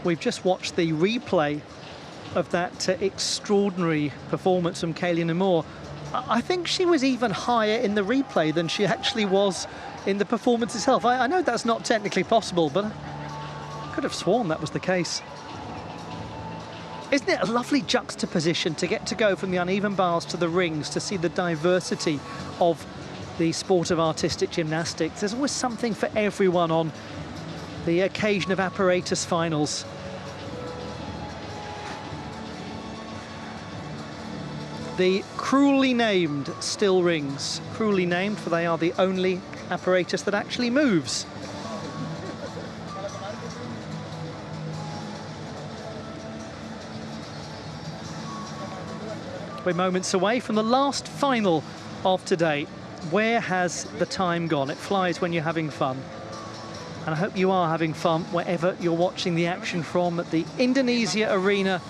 We've just watched the replay of that extraordinary performance from Caio Moore. I think she was even higher in the replay than she actually was in the performance itself. I know that's not technically possible, but I could have sworn that was the case. Isn't it a lovely juxtaposition to get to go from the uneven bars to the rings, to see the diversity of the sport of artistic gymnastics? There's always something for everyone on the occasion of apparatus finals. The cruelly named still rings. Cruelly named, for they are the only apparatus that actually moves. We're moments away from the last final of today. Where has the time gone? It flies when you're having fun. And I hope you are having fun wherever you're watching the action from, at the Indonesia Arena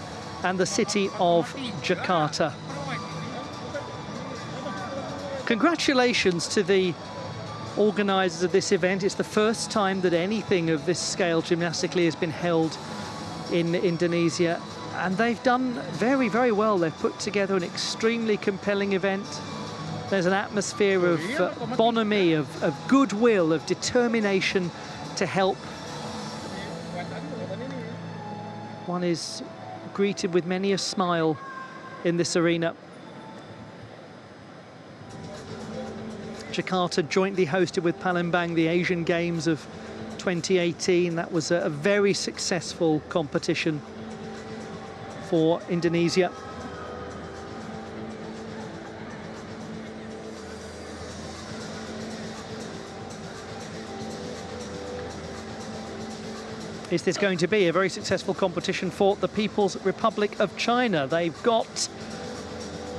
and the city of Jakarta. Congratulations to the organisers of this event. It's the first time that anything of this scale gymnastically has been held in Indonesia. And they've done very, very well. They've put together an extremely compelling event. There's an atmosphere of bonhomie, of goodwill, of determination to help. One is greeted with many a smile in this arena. Jakarta jointly hosted with Palembang the Asian Games of 2018. That was a very successful competition for Indonesia. Is this going to be a very successful competition for the People's Republic of China? They've got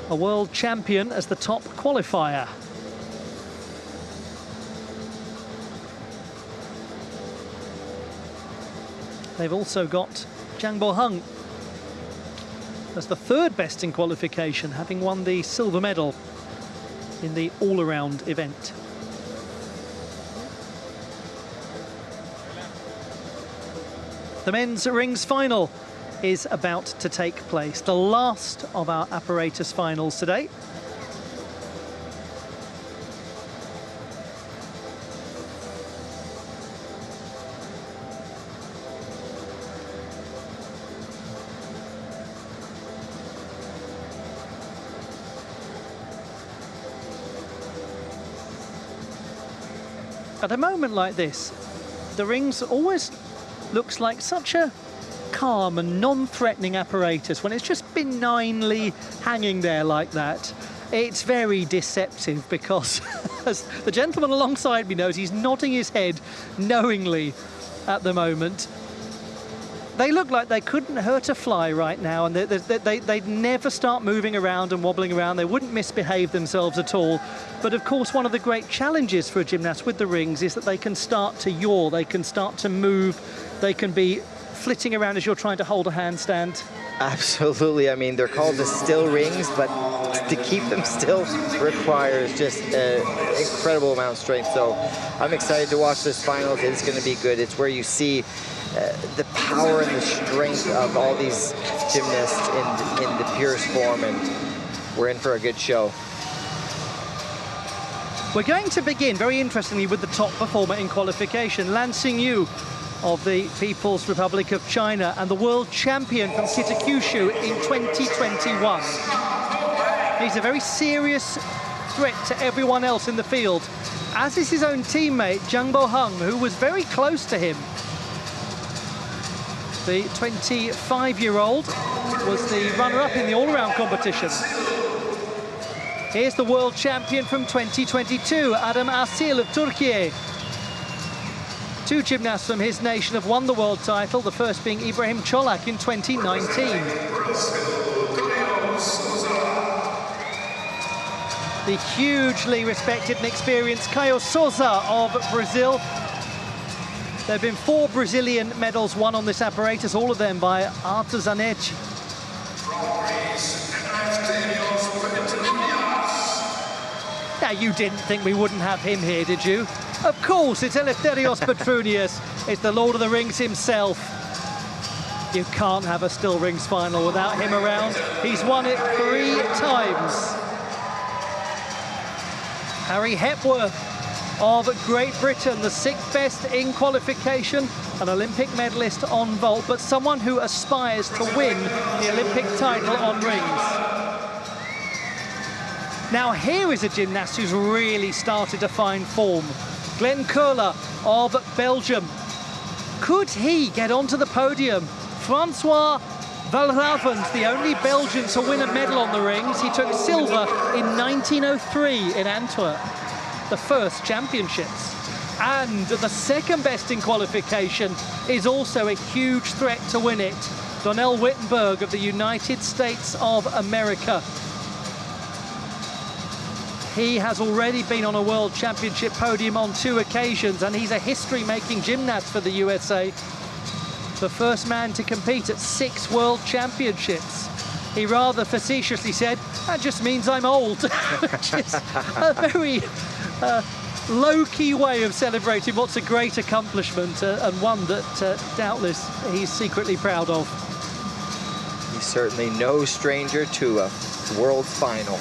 a world champion as the top qualifier. They've also got Zhang Boheng as the third best in qualification, having won the silver medal in the all-around event. The men's rings final is about to take place, the last of our apparatus finals today. At a moment like this, the rings always looks like such a calm and non-threatening apparatus when it's just benignly hanging there like that. It's very deceptive because, as the gentleman alongside me knows, he's nodding his head knowingly at the moment. They look like they couldn't hurt a fly right now, and they'd never start moving around and wobbling around. They wouldn't misbehave themselves at all. But of course, one of the great challenges for a gymnast with the rings is that they can start to yaw, they can start to move, they can be flitting around as you're trying to hold a handstand. Absolutely. I mean, they're called the still rings, but to keep them still requires just an incredible amount of strength. So I'm excited to watch this finals. It's going to be good. It's where you see the power and the strength of all these gymnasts in the purest form, and we're in for a good show. We're going to begin, very interestingly, with the top performer in qualification, LAN Xingyu of the People's Republic of China and the world champion from Kitakyushu in 2021. He's a very serious threat to everyone else in the field, as is his own teammate, Zhang Boheng, who was very close to him. The 25-year-old was the runner-up in the all-around competition. Here's the world champion from 2022, Adem ASIL of Turkey. Two gymnasts from his nation have won the world title, the first being Ibrahim Cholak in 2019. The hugely respected and experienced Caio of Brazil. There have been 4 Brazilian medals won on this apparatus, all of them by Artesanato. Now, you didn't think we wouldn't have him here, did you? Of course, it's Eleftherios PETROUNIAS. It's the Lord of the Rings himself. You can't have a still rings final without him around. He's won it 3 times. Harry Hepworth of Great Britain, the 6th best in qualification, an Olympic medalist on vault, but someone who aspires to win the Olympic title on rings. Now here is a gymnast who's really started to find form. Glen of Belgium. Could he get onto the podium? Francois Valravens, the only Belgian to win a medal on the rings. He took silver in 1903 in Antwerp, the first championships. And the 2nd best in qualification is also a huge threat to win it. Donnell Whittenburg of the United States of America. He has already been on a World Championship podium on 2 occasions, and he's a history-making gymnast for the USA. The first man to compete at 6 World Championships. He rather facetiously said, "That just means I'm old," which is a very low-key way of celebrating what's a great accomplishment, and one that doubtless he's secretly proud of. He's certainly no stranger to a world final.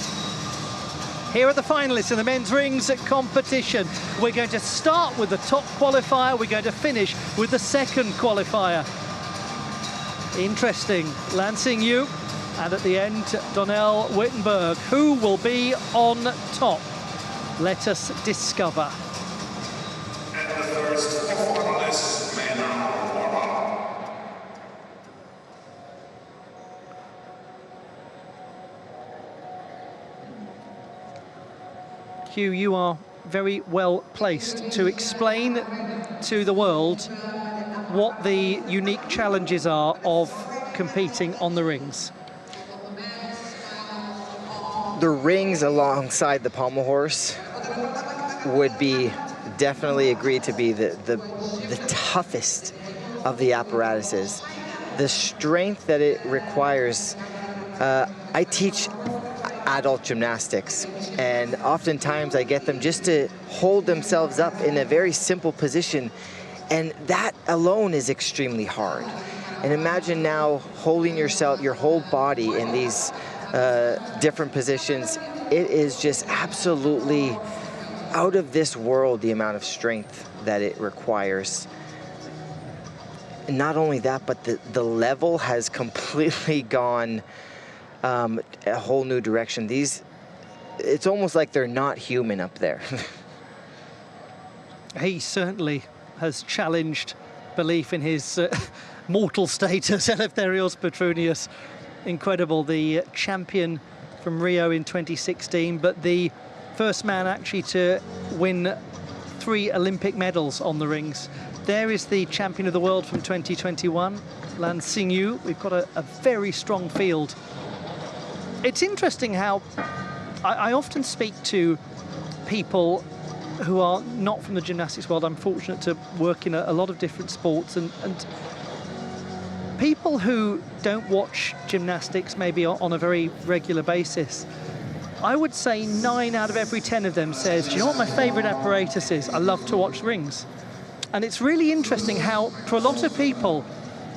Here are the finalists in the men's rings competition. We're going to start with the top qualifier. We're going to finish with the 2nd qualifier. Interesting. LAN Xingyu, and at the end, Donnell Whittenburg. Who will be on top? Let us discover. And the first finalist, men warm-up. Hugh, you are very well placed to explain to the world what the unique challenges are of competing on the rings. The rings alongside the pommel horse would be definitely agreed to be the toughest of the apparatuses. The strength that it requires. I teach adult gymnastics, and oftentimes I get them just to hold themselves up in a very simple position, and that alone is extremely hard. And imagine now holding yourself, your whole body in these different positions. It is just absolutely out of this world, the amount of strength that it requires. And not only that, but the level has completely gone a whole new direction. It's almost like they're not human up there. He certainly has challenged belief in his mortal status. Eleftherios Petronius, incredible, the champion from Rio in 2016, but the first man actually to win 3 Olympic medals on the rings. There is the champion of the world from 2021, LAN Xingyu. We've got a very strong field. It's interesting how I often speak to people who are not from the gymnastics world. I'm fortunate to work in a lot of different sports, and people who don't watch gymnastics maybe on a very regular basis, I would say 9 out of every 10 of them says, do you know what my favorite apparatus is? I love to watch rings. And it's really interesting how, for a lot of people,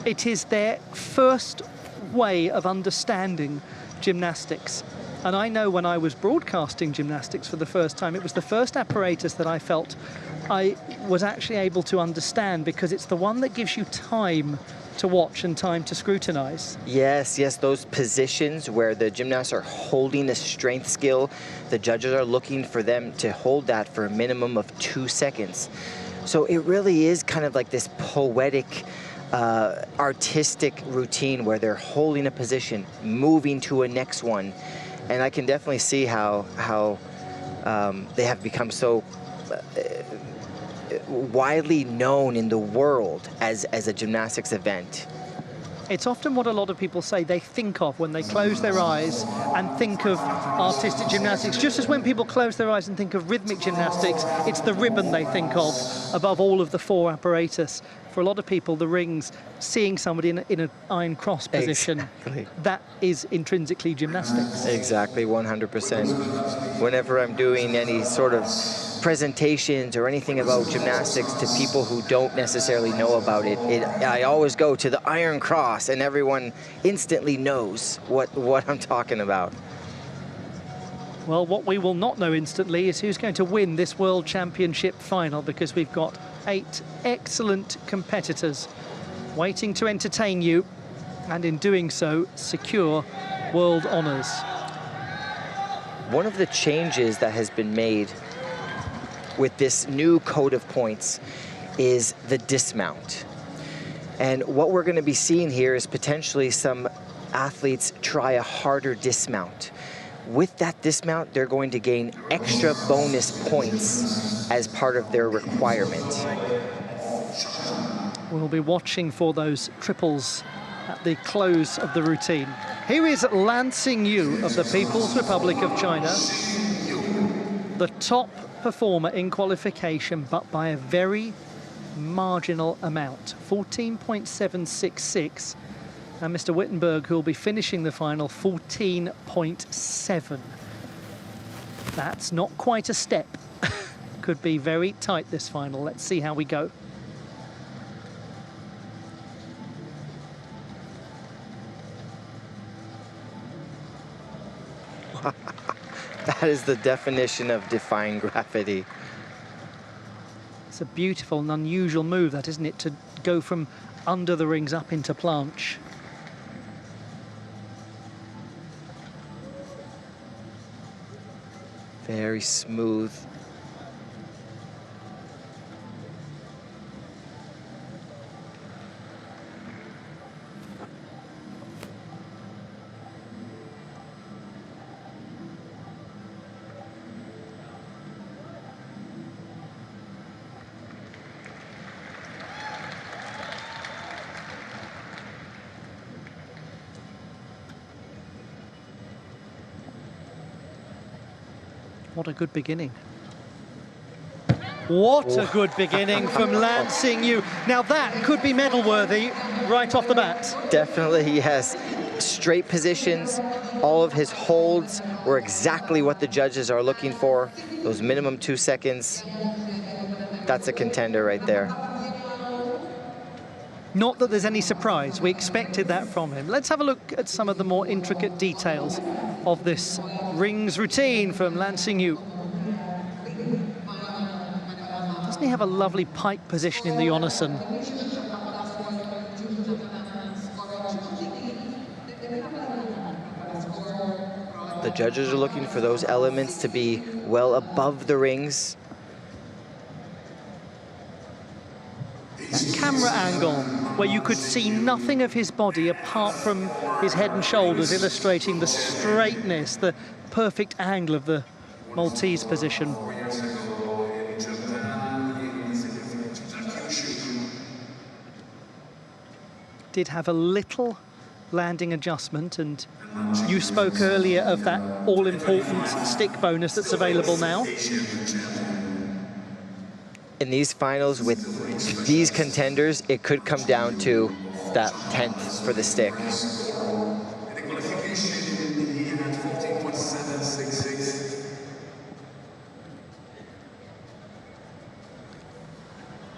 it is their first way of understanding gymnastics. And I know when I was broadcasting gymnastics for the first time, it was the first apparatus that I felt I was actually able to understand, because it's the one that gives you time to watch and time to scrutinize. Yes, those positions where the gymnasts are holding a strength skill, the judges are looking for them to hold that for a minimum of 2 seconds. So it really is kind of like this poetic, artistic routine where they're holding a position, moving to a next one. And I can definitely see how they have become so widely known in the world as a gymnastics event. It's often what a lot of people say they think of when they close their eyes and think of artistic gymnastics. Just as when people close their eyes and think of rhythmic gymnastics, it's the ribbon they think of above all of the 4 apparatus. For a lot of people, the rings, seeing somebody in an iron cross position, exactly, that is intrinsically gymnastics. Exactly, 100%. Whenever I'm doing any sort of presentations or anything about gymnastics to people who don't necessarily know about it, I always go to the Iron Cross and everyone instantly knows what I'm talking about. Well, what we will not know instantly is who's going to win this World Championship final, because we've got 8 excellent competitors waiting to entertain you, and in doing so, secure world honours. One of the changes that has been made with this new code of points is the dismount. And what we're going to be seeing here is potentially some athletes try a harder dismount. With that dismount, they're going to gain extra bonus points as part of their requirement. We'll be watching for those triples at the close of the routine. Here is LAN Xingyu of the People's Republic of China, the top performer in qualification, but by a very marginal amount, 14.766. And Mr. Whittenburg, who will be finishing the final, 14.7. That's not quite a step. Could be very tight, this final. Let's see how we go. That is the definition of defying gravity. It's a beautiful and unusual move, that, isn't it, to go from under the rings up into planche. Very smooth. What a good beginning. What a good beginning from LAN Xingyu. Now that could be medal worthy right off the bat. Definitely, he has straight positions. All of his holds were exactly what the judges are looking for. Those minimum 2 seconds. That's a contender right there. Not that there's any surprise. We expected that from him. Let's have a look at some of the more intricate details of this rings routine from LAN Xingyu. Doesn't he have a lovely pike position in the unison? The judges are looking for those elements to be well above the rings. That camera angle where you could see nothing of his body apart from his head and shoulders, illustrating the straightness, the perfect angle of the Maltese position. Did have a little landing adjustment, and you spoke earlier of that all-important stick bonus that's available now. In these finals with these contenders, it could come down to that 10th for the stick.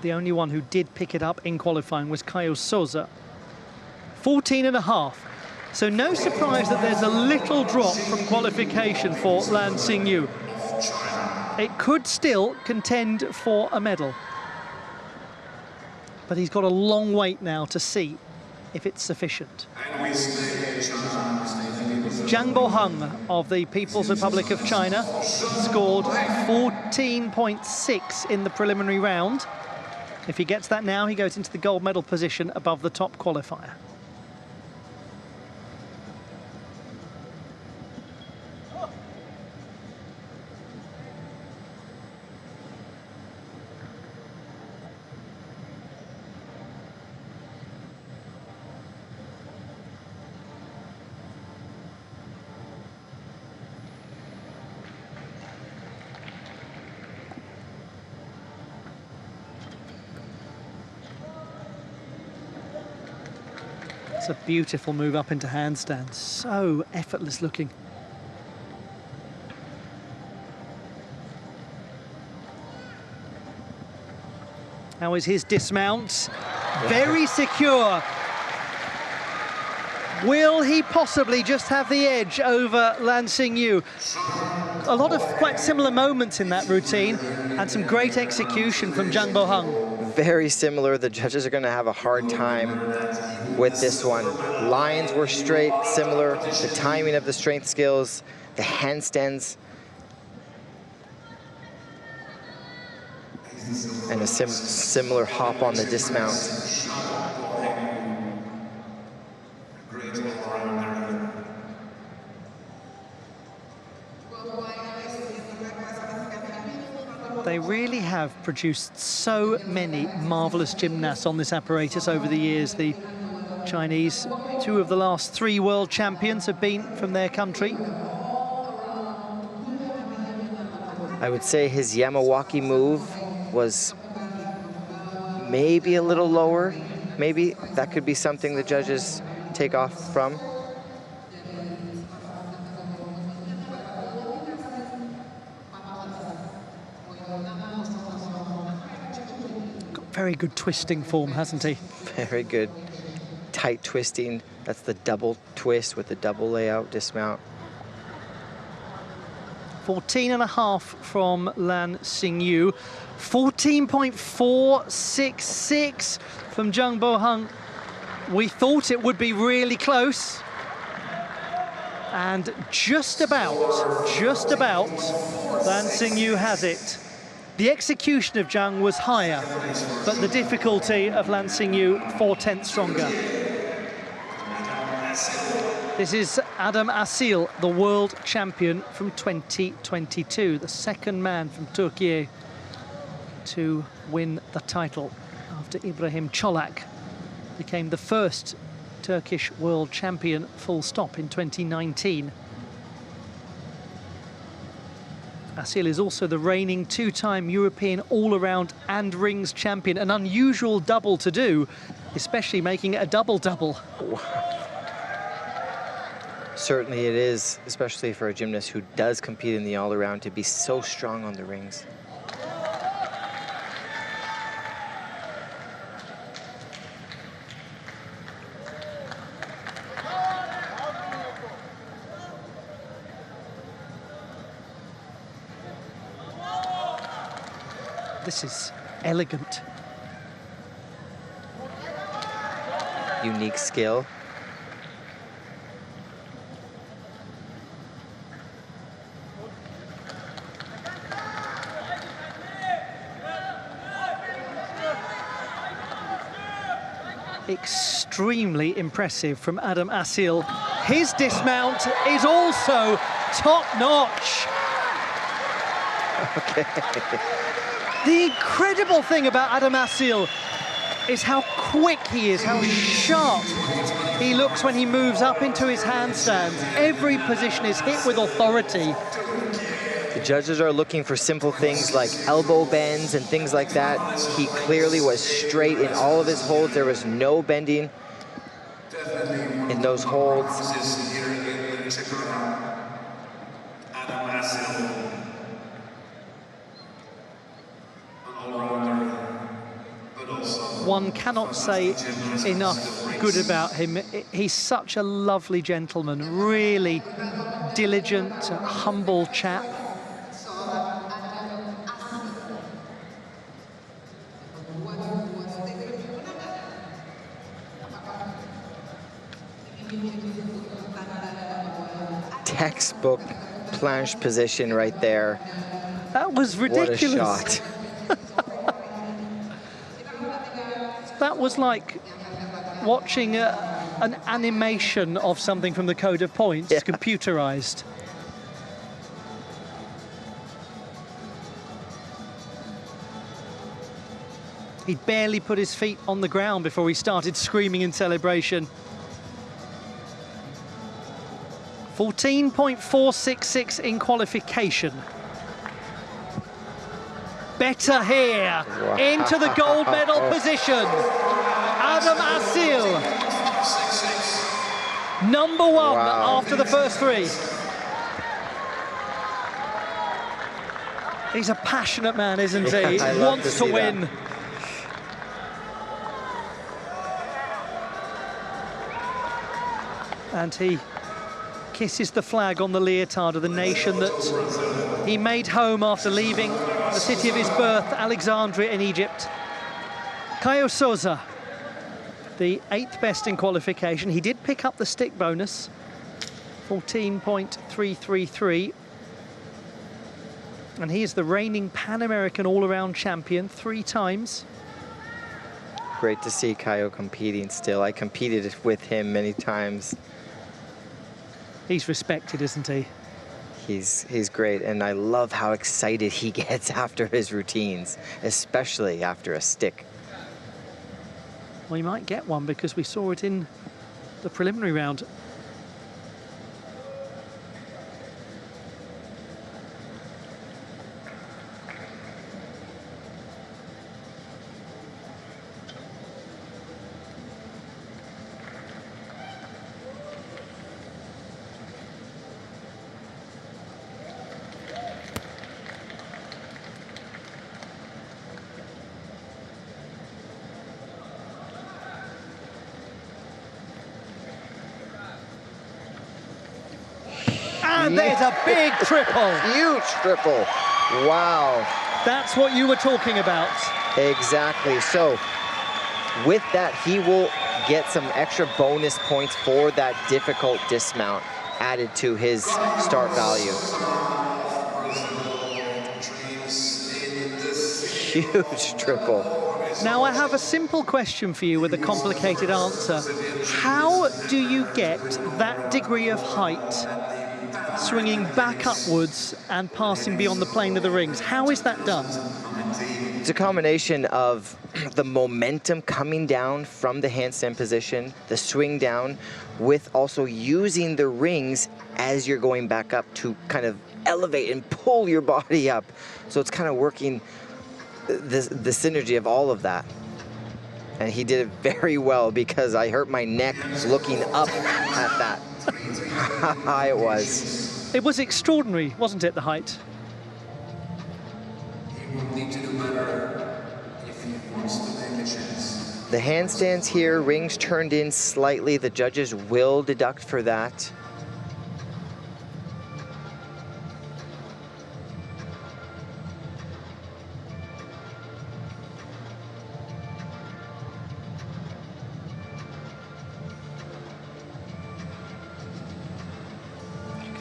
The only one who did pick it up in qualifying was Caio SOUZA. 14.5. So no surprise that there's a little drop from qualification for LAN Xingyu. It could still contend for a medal. But he's got a long wait now to see if it's sufficient. Zhang Boheng of the People's Republic of China scored 14.6 in the preliminary round. If he gets that now, he goes into the gold medal position above the top qualifier. It's a beautiful move up into handstand, so effortless looking. How is his dismount? Very secure. Will he possibly just have the edge over LAN Xingyu? A lot of quite similar moments in that routine and some great execution from Zhang Boheng. Very similar. The judges are going to have a hard time with this one. Lines were straight, similar. The timing of the strength skills, the handstands, and a similar hop on the dismount. They really have produced so many marvellous gymnasts on this apparatus over the years. The Chinese, 2 of the last 3 world champions have been from their country. I would say his Yamawaki move was maybe a little lower. Maybe that could be something the judges take off from. Very good twisting form, hasn't he? Very good. Tight twisting. That's the double twist with the double layout dismount. 14.5 from LAN Xingyu. 14.466 from Zhang Boheng. We thought it would be really close. And just about, LAN Xingyu has it. The execution of Zhang was higher, but the difficulty of LAN Xingyu 4/10 stronger. This is Adem ASIL, the world champion from 2022, the second man from Turkey to win the title after Ibrahim Çolak became the first Turkish world champion full stop in 2019. ASIL is also the reigning 2-time European all-around and rings champion, an unusual double to do, especially making it a double-double. Certainly it is, especially for a gymnast who does compete in the all-around, to be so strong on the rings. This is elegant. Unique skill. Extremely impressive from Adem ASIL. His dismount is also top-notch. Okay. The incredible thing about Adem ASIL is how quick he is, how sharp he looks when he moves up into his handstands. Every position is hit with authority. The judges are looking for simple things like elbow bends and things like that. He clearly was straight in all of his holds. There was no bending in those holds. One cannot say enough good about him. He's such a lovely gentleman, really diligent, humble chap. Textbook planche position right there. That was ridiculous. What a shot. That was like watching an animation of something from the Code of Points, yeah. Computerized. He barely put his feet on the ground before he started screaming in celebration. 14.466 in qualification. Better here, wow. Into the gold medal position. Adem ASIL, number 1 wow. after the first 3. He's a passionate man, isn't he? Yeah, He wants to win. And he kisses the flag on the leotard of the nation that he made home after leaving the city of his birth, Alexandria in Egypt. Caio SOUZA, the 8th best in qualification. He did pick up the stick bonus, 14.333. And he is the reigning Pan-American all-around champion 3 times. Great to see Caio competing still. I competed with him many times. He's respected, isn't he? He's great, and I love how excited he gets after his routines, especially after a stick. Well, he might get one because we saw it in the preliminary round. And there's a big triple. Huge triple. Wow. That's what you were talking about. Exactly. So with that, he will get some extra bonus points for that difficult dismount added to his start value. Huge triple. Now, I have a simple question for you with a complicated answer. How do you get that degree of height swinging back upwards and passing beyond the plane of the rings? How is that done? It's a combination of the momentum coming down from the handstand position, the swing down, with also using the rings as you're going back up to kind of elevate and pull your body up. So it's kind of working the synergy of all of that. And he did it very well because I hurt my neck looking up at that. How high it was. It was extraordinary, wasn't it, the height? He will need to do better if he wants to take a chance. The handstands here, rings turned in slightly. The judges will deduct for that.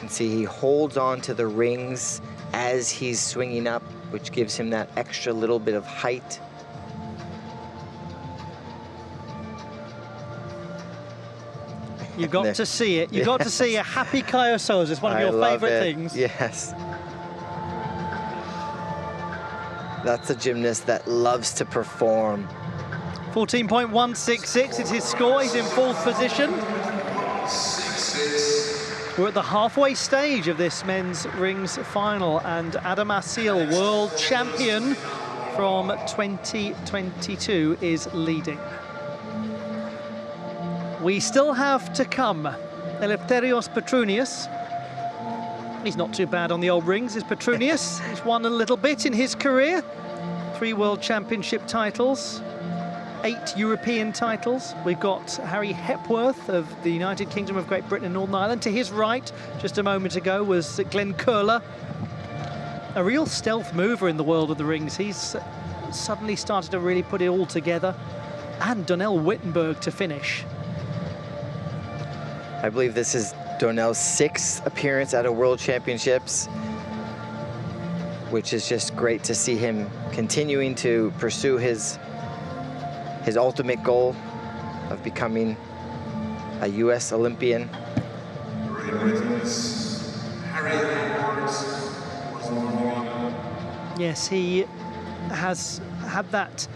See, he holds on to the rings as he's swinging up, which gives him that extra little bit of height. You got to see it. You got to see a happy Caio SOUZA. It's one of your favorite things. Yes. That's a gymnast that loves to perform. 14.166 is his score. He's in 4th position. We're at the halfway stage of this men's rings final, and Adem ASIL, world champion from 2022, is leading. We still have to come Eleftherios PETROUNIAS. He's not too bad on the old rings, is PETROUNIAS. He's won a little bit in his career. 3 World Championship titles, 8 European titles. We've got Harry Hepworth of the United Kingdom of Great Britain and Northern Ireland. To his right, just a moment ago, was Glen, a real stealth mover in the world of the rings. He's suddenly started to really put it all together. And Donnell to finish. I believe this is Donnell's 6th appearance at a World Championships, which is just great to see him continuing to pursue his ultimate goal of becoming a U.S. Olympian. Yes, he has had that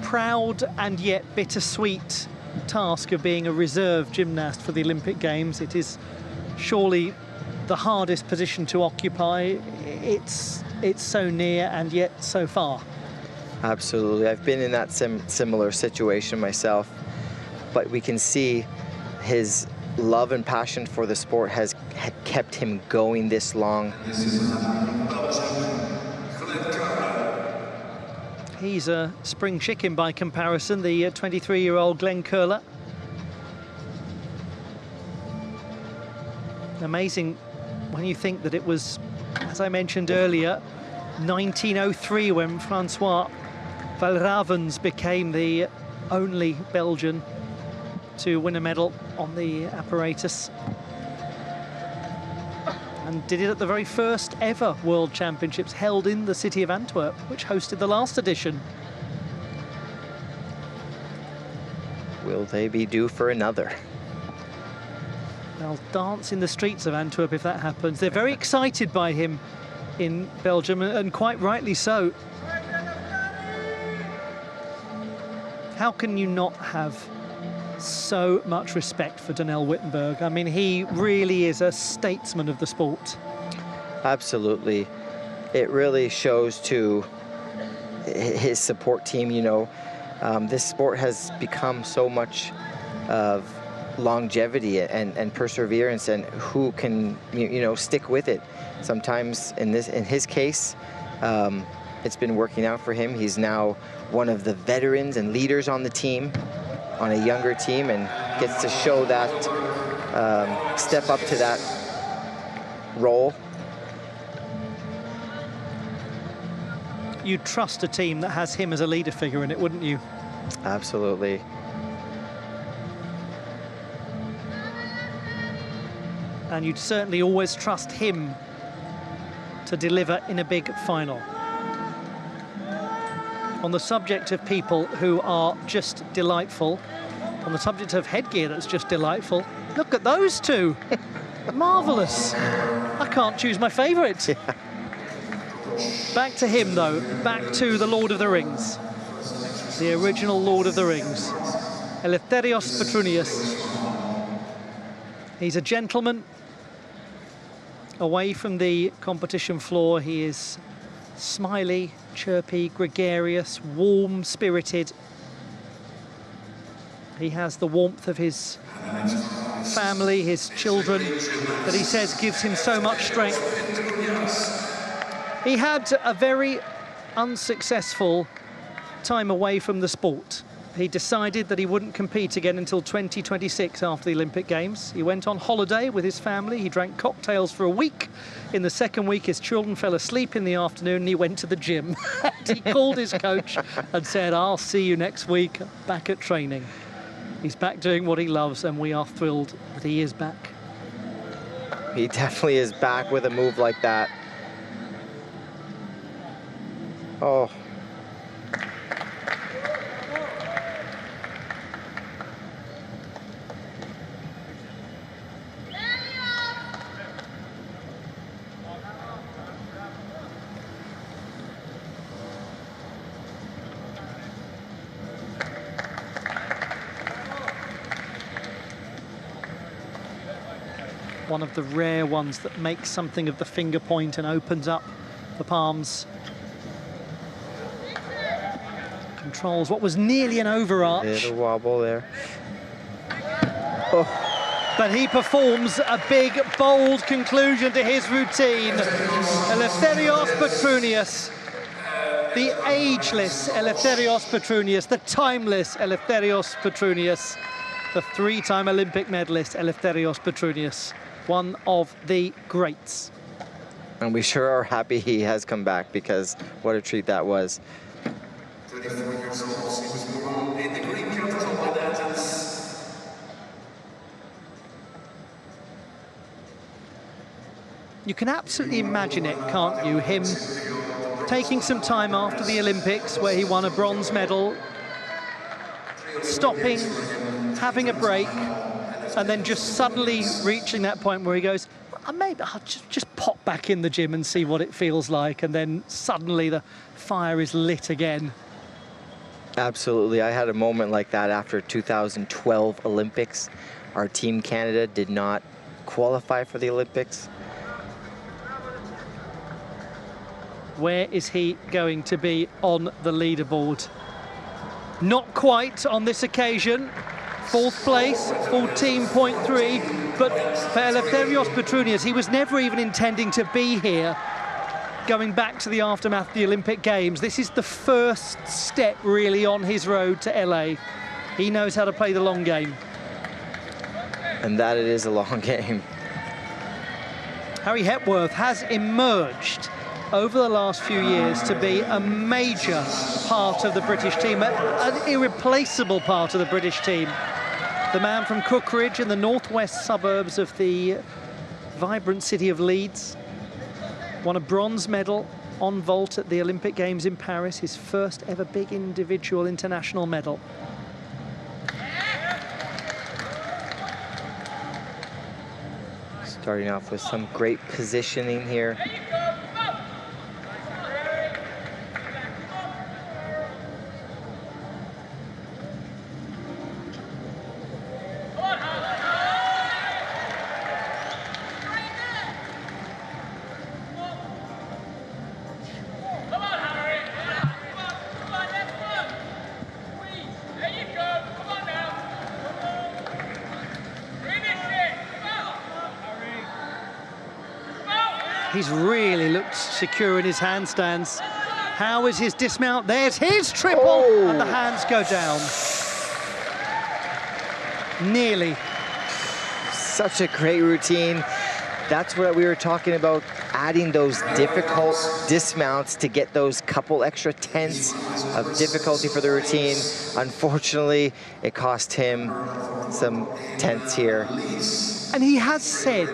proud and yet bittersweet task of being a reserve gymnast for the Olympic Games. It is surely the hardest position to occupy. It's so near and yet so far. Absolutely. I've been in that similar situation myself, but we can see his love and passion for the sport had kept him going this long. He's a spring chicken by comparison, the 23-year-old Glen. Amazing when you think that it was, as I mentioned earlier, 1903 when Francois Valravens became the only Belgian to win a medal on the apparatus. And did it at the very first ever World Championships held in the city of Antwerp, which hosted the last edition. Will they be due for another? They'll dance in the streets of Antwerp if that happens. They're very excited by him in Belgium, and quite rightly so. How can you not have so much respect for Donnell Whittenburg? I mean, he really is a statesman of the sport. Absolutely. It really shows to his support team, you know. This sport has become so much of longevity and perseverance, and who can you know stick with it. Sometimes in his case, it's been working out for him. He's now one of the veterans and leaders on the team, on a younger team, and gets to show that, step up to that role. You'd trust a team that has him as a leader figure in it, wouldn't you? Absolutely. And you'd certainly always trust him to deliver in a big final. On the subject of people who are just delightful, on the subject of headgear that's just delightful, look at those two. Marvellous. I can't choose my favourite. Yeah. Back to him, though. Back to the Lord of the Rings. The original Lord of the Rings. Eleftherios Petronius. He's a gentleman. Away from the competition floor, he is smiley, chirpy, gregarious, warm-spirited. He has the warmth of his family, his children, that he says gives him so much strength. He had a very unsuccessful time away from the sport. He decided that he wouldn't compete again until 2026 after the Olympic Games. He went on holiday with his family. He drank cocktails for a week. In the second week, his children fell asleep in the afternoon and he went to the gym. He called his coach and said, "I'll see you next week back at training." He's back doing what he loves, and we are thrilled that he is back. He definitely is back with a move like that. Oh. One of the rare ones that makes something of the finger point and opens up the palms. Controls what was nearly an overarch. Little wobble there. Oh. But he performs a big, bold conclusion to his routine. Eleftherios Petronius, the ageless Eleftherios Petronius, the timeless Eleftherios Petronius, the three-time Olympic medalist Eleftherios Petronius. One of the greats. And we sure are happy he has come back, because what a treat that was. 34 years old, he was born in the Greek capital of Athens. You can absolutely imagine it, can't you? Him taking some time after the Olympics, where he won a bronze medal, stopping, having a break, and then just suddenly reaching that point where he goes, maybe I'll just pop back in the gym and see what it feels like, and then suddenly the fire is lit again. Absolutely. I had a moment like that after 2012 Olympics. Our team Canada did not qualify for the Olympics. Where is he going to be on the leaderboard? Not quite on this occasion. Fourth place, 14.3, but for Eleftherios Petronius, he was never even intending to be here. Going back to the aftermath of the Olympic Games, this is the first step really on his road to LA. He knows how to play the long game. And that it is a long game. Harry Hepworth has emerged over the last few years to be a major part of the British team, an irreplaceable part of the British team. The man from Cookridge in the northwest suburbs of the vibrant city of Leeds won a bronze medal on vault at the Olympic Games in Paris, his first ever big individual international medal. Starting off with some great positioning here. He's really looked secure in his handstands. How is his dismount? There's his triple, oh. And the hands go down. Nearly. Such a great routine. That's what we were talking about, adding those difficult dismounts to get those couple extra tenths of difficulty for the routine. Unfortunately, it cost him some tenths here. And he has said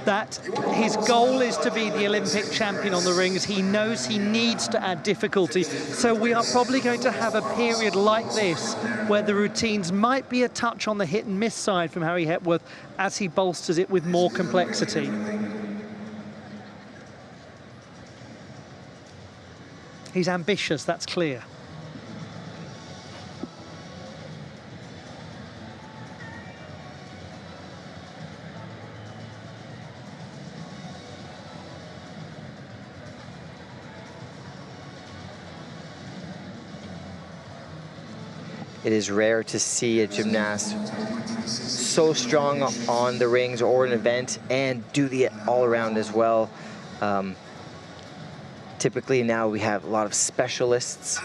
that his goal is to be the Olympic champion on the rings. He knows he needs to add difficulty. So we are probably going to have a period like this where the routines might be a touch on the hit and miss side from Harry Hepworth as he bolsters it with more complexity. He's ambitious, that's clear. It is rare to see a gymnast so strong on the rings or an event and do the all-around as well. Typically now we have a lot of specialists.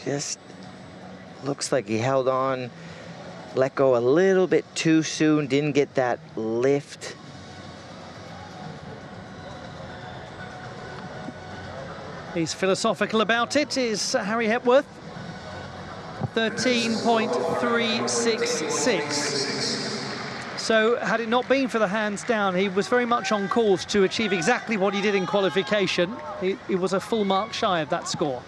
Just looks like he held on, let go a little bit too soon, didn't get that lift. He's philosophical about it, is Harry Hepworth. 13.366. So had it not been for the hands down, he was very much on course to achieve exactly what he did in qualification. He was a full mark shy of that score.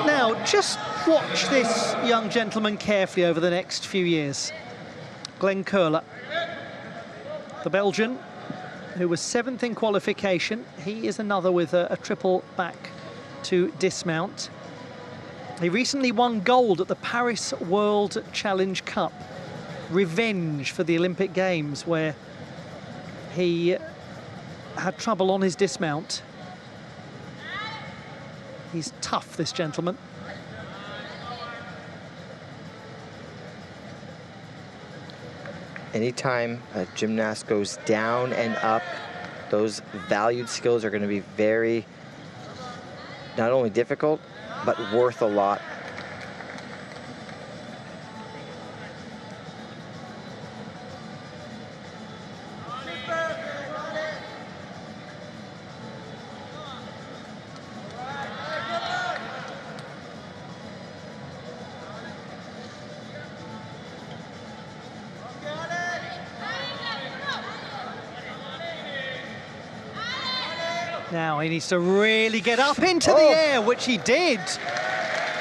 Now, just watch this young gentleman carefully over the next few years. Glen, the Belgian, who was 7th in qualification. He is another with a triple back to dismount. He recently won gold at the Paris World Challenge Cup. Revenge for the Olympic Games, where he had trouble on his dismount. He's tough, this gentleman. Anytime a gymnast goes down and up, those valued skills are going to be very, not only difficult, but worth a lot. Now he needs to really get up into the air, which he did.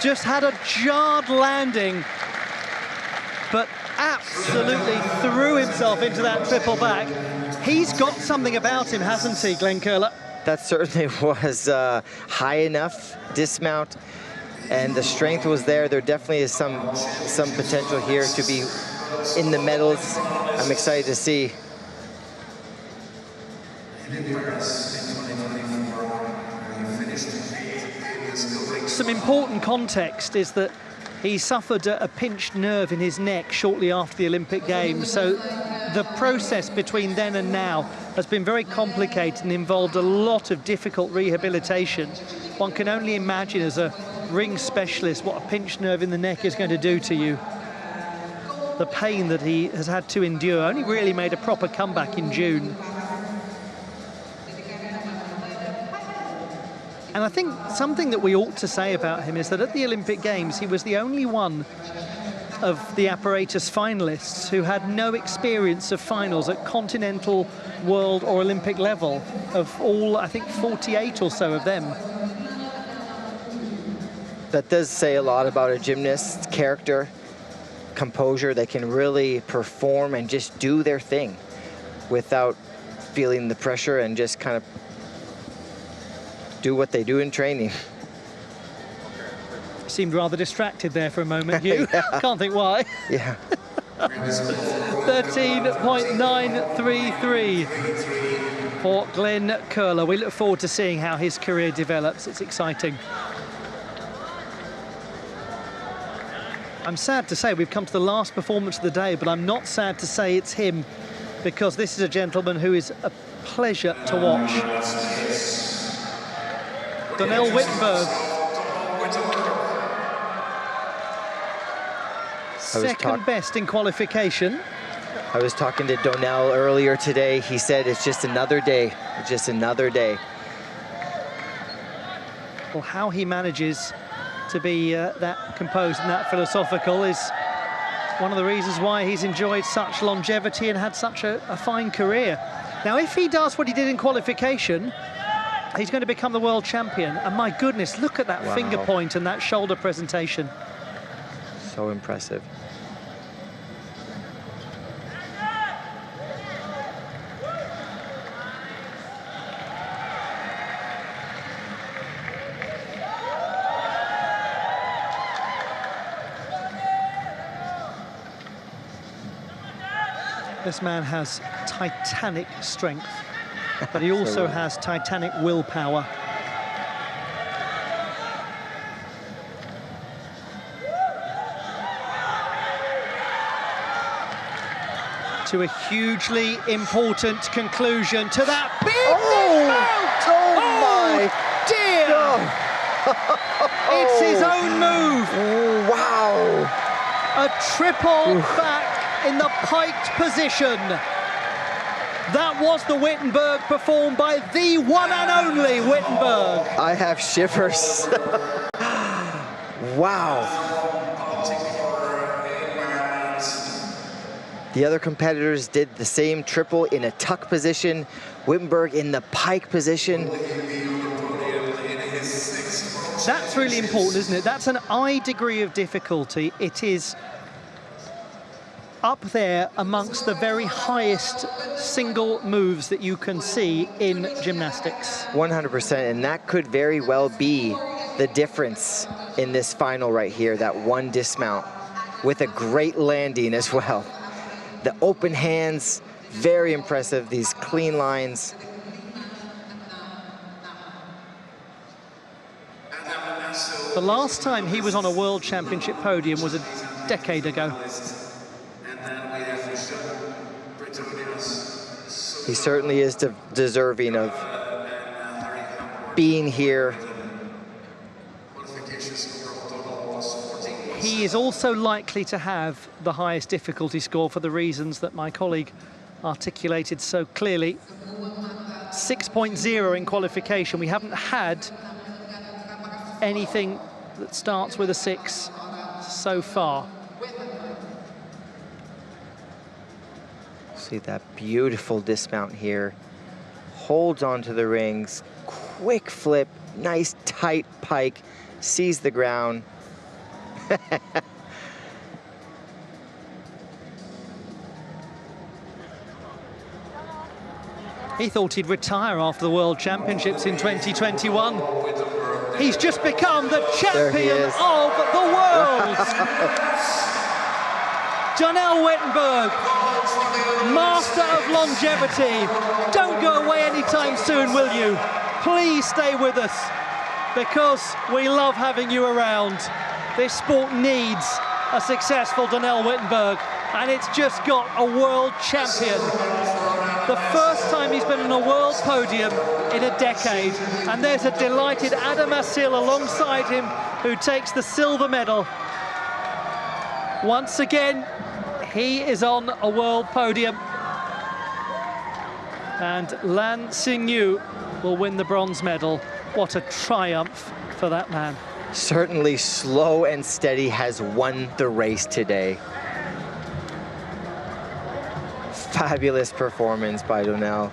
Just had a jarred landing, but absolutely threw himself into that triple back. He's got something about him, hasn't he, Glen? That certainly was high enough dismount, and the strength was there. There definitely is some potential here to be in the medals. I'm excited to see. Some important context is that he suffered a pinched nerve in his neck shortly after the Olympic Games, so the process between then and now has been very complicated and involved a lot of difficult rehabilitation. One can only imagine as a ring specialist what a pinched nerve in the neck is going to do to you. The pain that he has had to endure. Only really made a proper comeback in June. And I think something that we ought to say about him is that at the Olympic Games, he was the only one of the apparatus finalists who had no experience of finals at continental, world or Olympic level, of all, I think, 48 or so of them. That does say a lot about a gymnast's character, composure. They can really perform and just do their thing without feeling the pressure and just kind of do what they do in training. Seemed rather distracted there for a moment, Hugh. Yeah. Can't think why. Yeah. 13.933 for Glen CUYLE. We look forward to seeing how his career develops. It's exciting. I'm sad to say we've come to the last performance of the day, but I'm not sad to say it's him, because this is a gentleman who is a pleasure to watch. Donnell Whittenburg. Second best in qualification. I was talking to Donnell earlier today. He said it's just another day, just another day. Well, how he manages to be that composed and that philosophical is one of the reasons why he's enjoyed such longevity and had such a fine career. Now, if he does what he did in qualification, he's going to become the world champion. And my goodness, look at that finger point and that shoulder presentation. So impressive. This man has titanic strength, but he also has titanic willpower. To a hugely important conclusion to that big my dear! It's his own move. Wow! A triple back in the piked position. That was the Whittenburg performed by the one and only Whittenburg. I have shivers. Wow. The other competitors did the same triple in a tuck position. Whittenburg in the pike position. That's really important, isn't it? That's an I degree of difficulty. It is up there amongst the very highest single moves that you can see in gymnastics. 100%, and that could very well be the difference in this final right here, that one dismount with a great landing as well. The open hands, very impressive, these clean lines. The last time he was on a world championship podium was a decade ago. He certainly is deserving of being here. He is also likely to have the highest difficulty score for the reasons that my colleague articulated so clearly. 6.0 in qualification. We haven't had anything that starts with a 6 so far. See that beautiful dismount here. Holds onto the rings, quick flip, nice tight pike, sees the ground. He thought he'd retire after the World Championships in 2021. He's just become the champion of the world. Donnell Whittenburg, master of longevity. Don't go away anytime soon, will you? Please stay with us, because we love having you around. This sport needs a successful Donnell Whittenburg. and it's just got a world champion. The first time he's been on a world podium in a decade, and there's a delighted Adem ASIL alongside him who takes the silver medal. Once again, he is on a world podium, and LAN Xingyu will win the bronze medal. What a triumph for that man. Certainly slow and steady has won the race today. Fabulous performance by Donnell.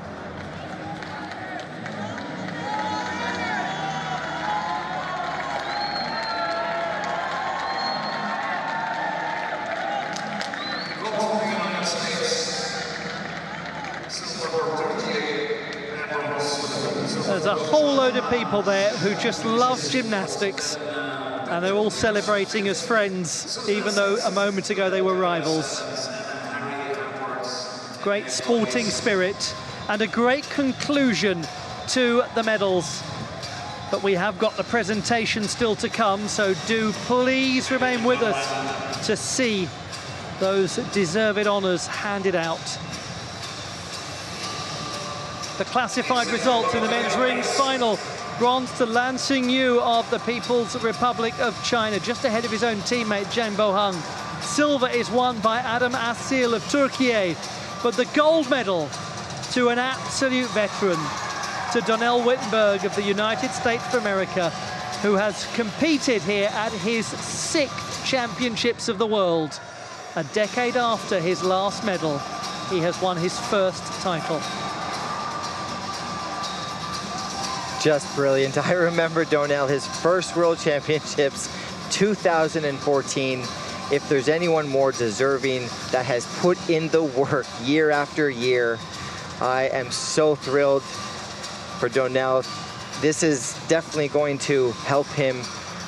There's a whole load of people there who just love gymnastics, and they're all celebrating as friends, even though a moment ago they were rivals. Great sporting spirit and a great conclusion to the medals. But we have got the presentation still to come, so do please remain with us to see those deserved honours handed out. The classified results in the men's rings final. Bronze to LAN Xingyu of the People's Republic of China, just ahead of his own teammate Zhang Boheng. Silver is won by Adem ASIL of Turkey, but the gold medal to an absolute veteran, to Donnell Whittenburg of the United States of America, who has competed here at his 6th Championships of the World. A decade after his last medal, he has won his first title. Just brilliant. I remember Donnell, his first World Championships, 2014. If there's anyone more deserving that has put in the work year after year, I am so thrilled for Donnell. This is definitely going to help him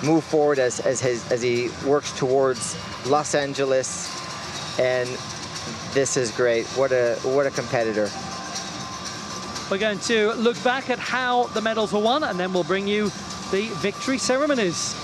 move forward as he works towards Los Angeles, and this is great. What a competitor. We're going to look back at how the medals were won, and then we'll bring you the victory ceremonies.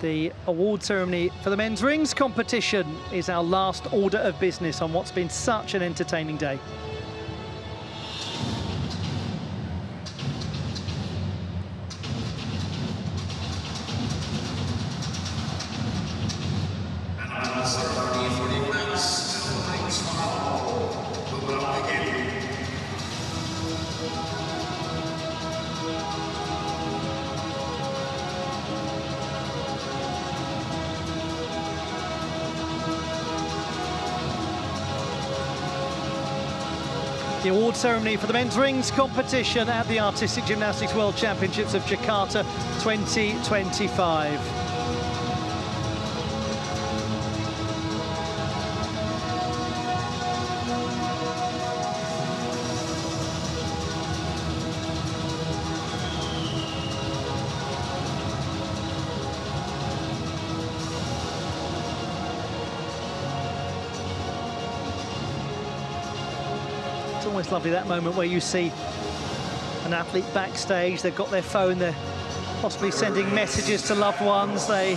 The award ceremony for the men's rings competition is our last order of business on what's been such an entertaining day. The award ceremony for the men's rings competition at the Artistic Gymnastics World Championships of Jakarta 2025. It's always lovely, that moment where you see an athlete backstage, they've got their phone, they're possibly sending messages to loved ones, they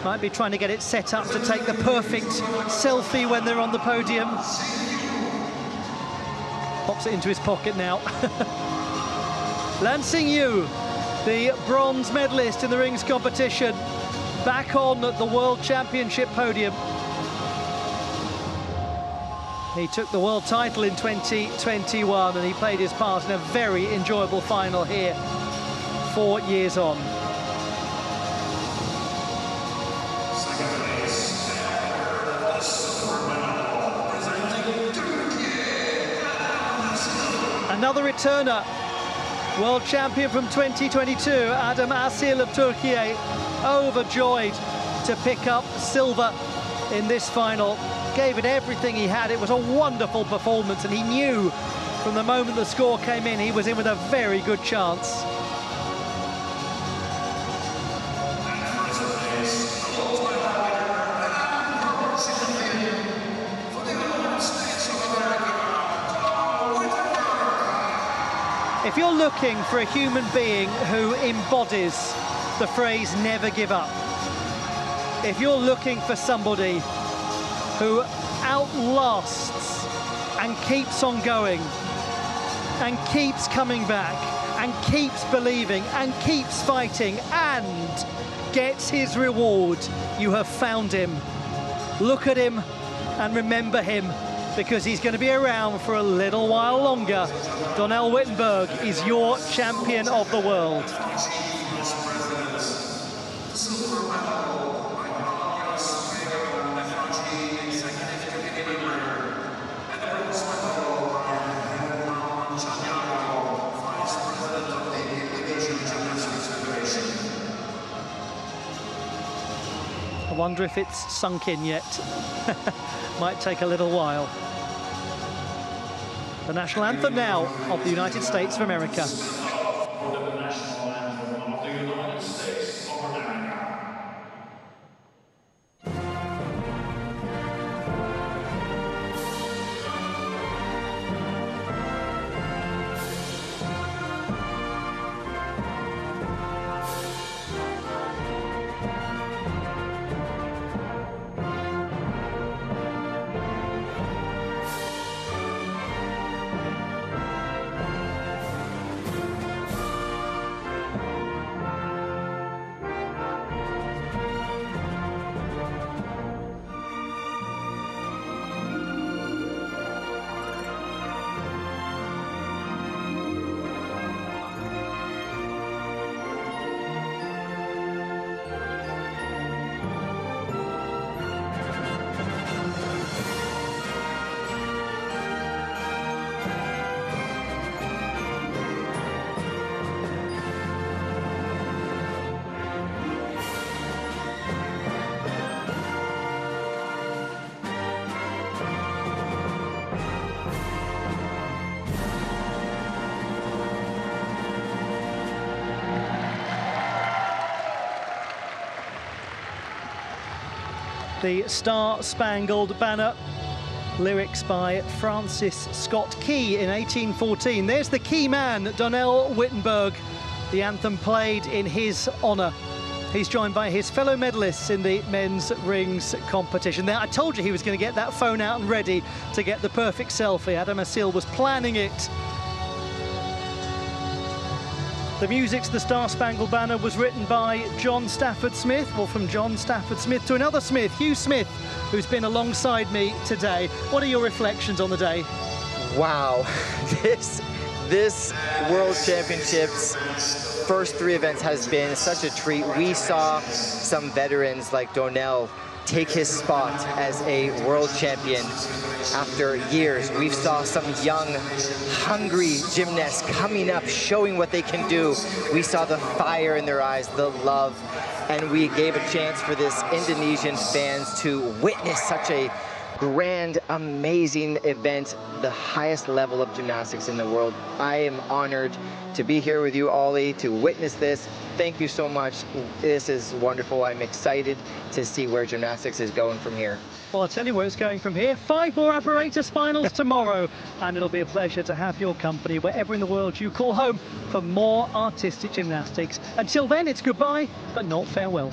might be trying to get it set up to take the perfect selfie when they're on the podium. Pops it into his pocket now. LAN Xingyu, the bronze medalist in the rings competition, back on the World Championship podium. He took the world title in 2021 and he played his part in a very enjoyable final here 4 years on. Second place, the silver medal, Another returner, world champion from 2022, Adem ASIL of Turkey, overjoyed to pick up silver in this final. Gave it everything he had. It was a wonderful performance, and he knew from the moment the score came in, he was in with a very good chance. If you're looking for a human being who embodies the phrase never give up, if you're looking for somebody who outlasts and keeps on going and keeps coming back and keeps believing and keeps fighting and gets his reward, you have found him. Look at him and remember him, because he's going to be around for a little while longer. Donnell Whittenburg is your champion of the world. I wonder if it's sunk in yet. Might take a little while. The national anthem now of the United States of America. The Star-Spangled Banner, lyrics by Francis Scott Key in 1814. There's the key man, Donnell Whittenburg. The anthem played in his honour. He's joined by his fellow medalists in the men's rings competition. There, I told you he was going to get that phone out and ready to get the perfect selfie. Adem ASIL was planning it. The music to the Star-Spangled Banner was written by John Stafford Smith. Well, from John Stafford Smith to another Smith, Hugh Smith, who's been alongside me today. What are your reflections on the day? Wow, this World Championships first three events has been such a treat. We saw some veterans like Donnell take his spot as a world champion after years. We saw some young, hungry gymnasts coming up, showing what they can do. We saw the fire in their eyes, the love, and we gave a chance for this Indonesian fans to witness such a grand, amazing event, the highest level of gymnastics in the world. I am honored to be here with you, Ollie, to witness this. Thank you so much. This is wonderful. I'm excited to see where gymnastics is going from here. Well, I'll tell you where it's going from here. 5 more apparatus finals tomorrow, and it'll be a pleasure to have your company wherever in the world you call home for more artistic gymnastics. Until then, it's goodbye, but not farewell.